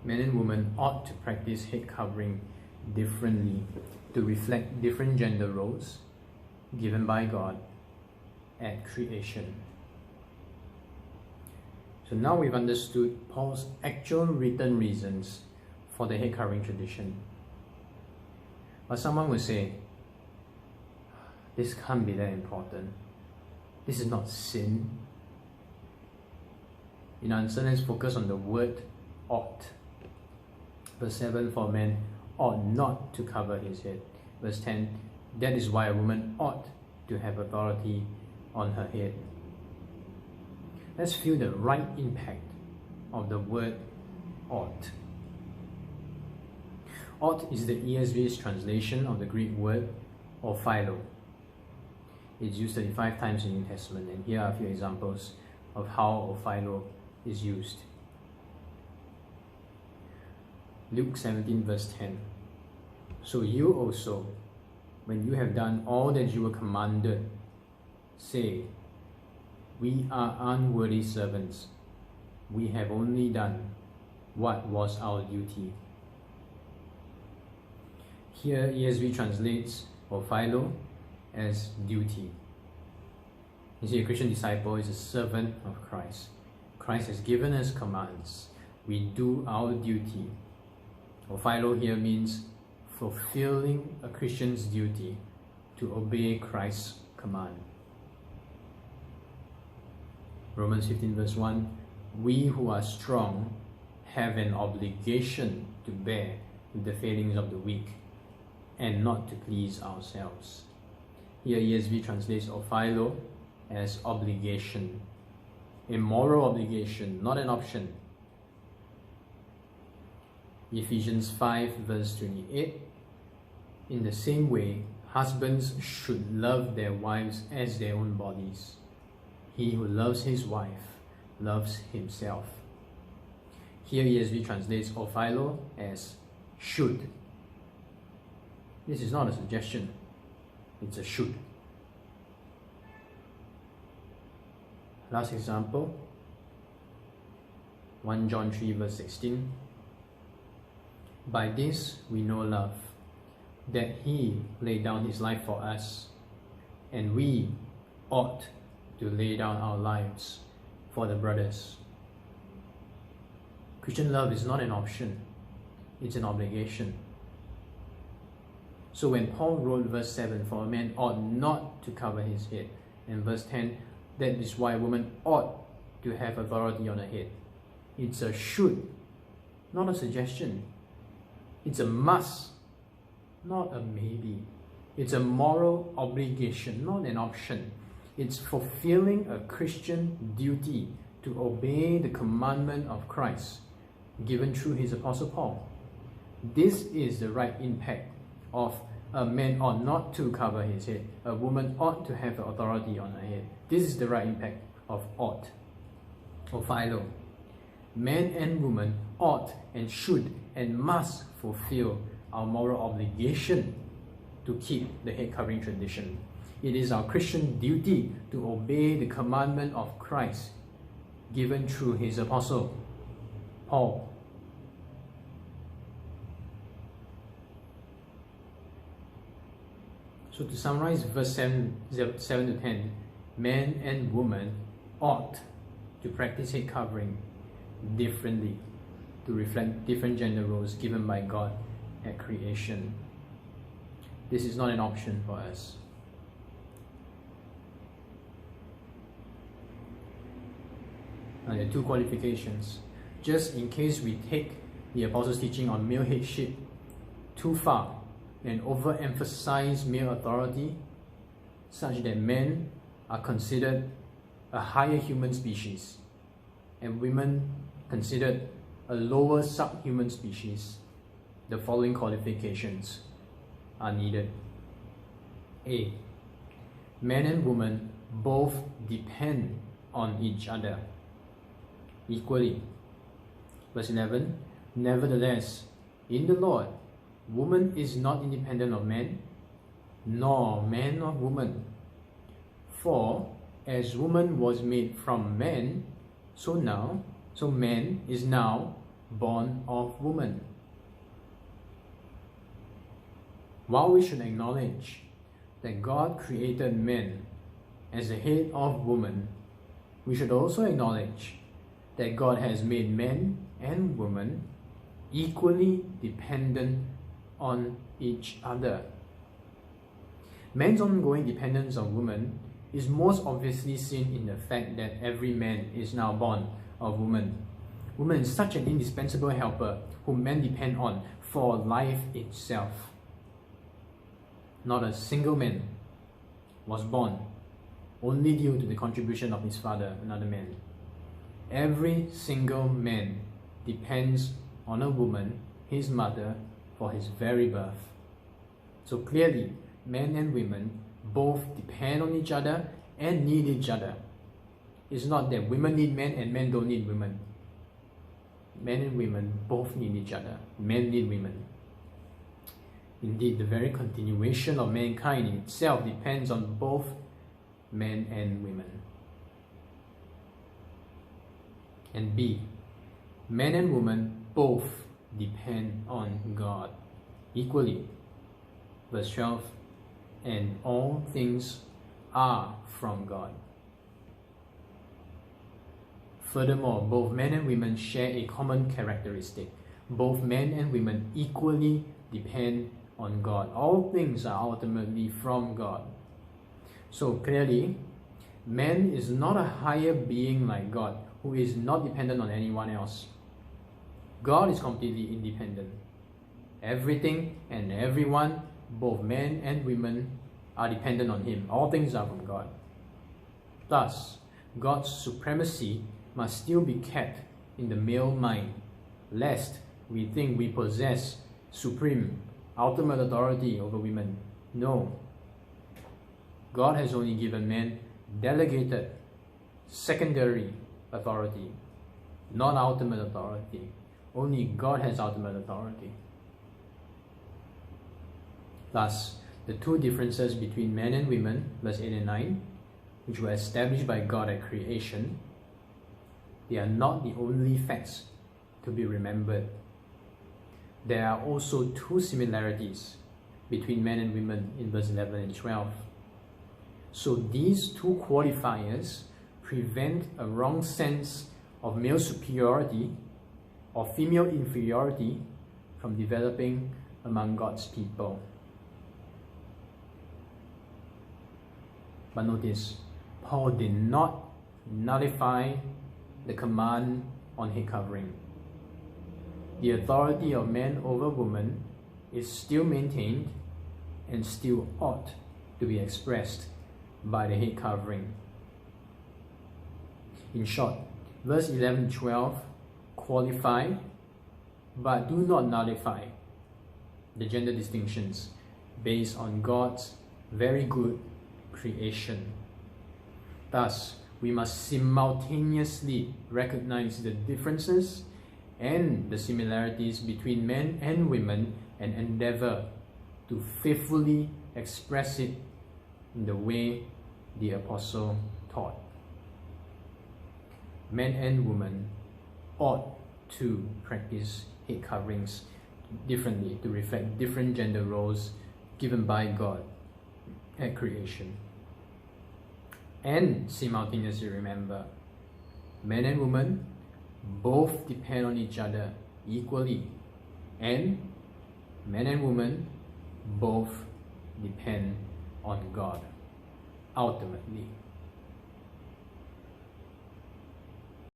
Men and women ought to practice head covering differently to reflect different gender roles given by God at creation. So now we've understood Paul's actual written reasons for the head covering tradition. But someone will say, this can't be that important. This is not sin. In answer, let's focus on the word ought. Verse 7, for a man ought not to cover his head. Verse 10, that is why a woman ought to have authority on her head. Let's feel the right impact of the word ought. Ought is the ESV's translation of the Greek word philo. It's used 35 times in the New Testament, and here are a few examples of how philo is used. Luke 17 verse 10. So you also, when you have done all that you were commanded, say, we are unworthy servants. We have only done what was our duty. Here ESV translates philo as duty. You see, a Christian disciple is a servant of Christ. Christ has given us commands. We do our duty. Philo here means fulfilling a Christian's duty to obey Christ's command. Romans 15 verse 1, we who are strong have an obligation to bear with the failings of the weak and not to please ourselves. Here ESV translates philo as obligation, a moral obligation, not an option. Ephesians 5 verse 28, in the same way, husbands should love their wives as their own bodies. He who loves his wife loves himself. Here ESV translates philo as should. This is not a suggestion, it's a should. Last example, 1 John 3 verse 16. By this we know love, that he laid down his life for us, and we ought to lay down our lives for the brothers. Christian love is not an option, it's an obligation. So when Paul wrote verse 7, for a man ought not to cover his head, and verse 10, that is why a woman ought to have authority on her head, it's a should, not a suggestion. It's a must, not a maybe. It's a moral obligation, not an option. It's fulfilling a Christian duty to obey the commandment of Christ given through his Apostle Paul. This is the right impact of a man ought not to cover his head. A woman ought to have authority on her head. This is the right impact of ought, philo. Man and woman ought and should and must fulfill our moral obligation to keep the head covering tradition. It is our Christian duty to obey the commandment of Christ given through his apostle, Paul. So to summarize verse 7 to 10, man and woman ought to practice head covering differently to reflect different gender roles given by God at creation. This is not an option for us. And there are two qualifications. Just in case we take the Apostles' teaching on male headship too far and overemphasize male authority such that men are considered a higher human species and women considered a lower subhuman species, the following qualifications are needed. A. Men and women both depend on each other equally. Verse 11, nevertheless, in the Lord, woman is not independent of man, nor man of woman. For as woman was made from man, so man is now born of woman. While we should acknowledge that God created man as the head of woman, we should also acknowledge that God has made men and women equally dependent on each other. Man's ongoing dependence on woman is most obviously seen in the fact that every man is now born of woman. Woman is such an indispensable helper whom men depend on for life itself. Not a single man was born only due to the contribution of his father, another man. Every single man depends on a woman, his mother, for his very birth. So clearly, men and women both depend on each other and need each other. It's not that women need men and men don't need women. Men and women both need each other. Men need women. Indeed, the very continuation of mankind itself depends on both men and women. And B, men and women both depend on God equally. Verse 12, and all things are from God. Furthermore, both men and women share a common characteristic. Both men and women equally depend on God. All things are ultimately from God. So clearly, man is not a higher being like God, who is not dependent on anyone else. God is completely independent. Everything and everyone, both men and women, are dependent on Him. All things are from God. Thus, God's supremacy must still be kept in the male mind, lest we think we possess supreme, ultimate authority over women. No. God has only given men delegated, secondary authority, not ultimate authority. Only God has ultimate authority. Thus, the two differences between men and women, verse 8 and 9, which were established by God at creation, they are not the only facts to be remembered. There are also two similarities between men and women in verse 11 and 12. So these two qualifiers prevent a wrong sense of male superiority or female inferiority from developing among God's people. But notice, Paul did not nullify the command on head covering. The authority of man over woman is still maintained and still ought to be expressed by the head covering. In short, verse 11-12 qualify but do not nullify the gender distinctions based on God's very good creation. Thus, we must simultaneously recognize the differences and the similarities between men and women and endeavor to faithfully express it in the way the apostle taught. Men and women ought to practice head coverings differently to reflect different gender roles given by God at creation. And simultaneously remember, men and women both depend on each other equally, and men and women both depend on God ultimately.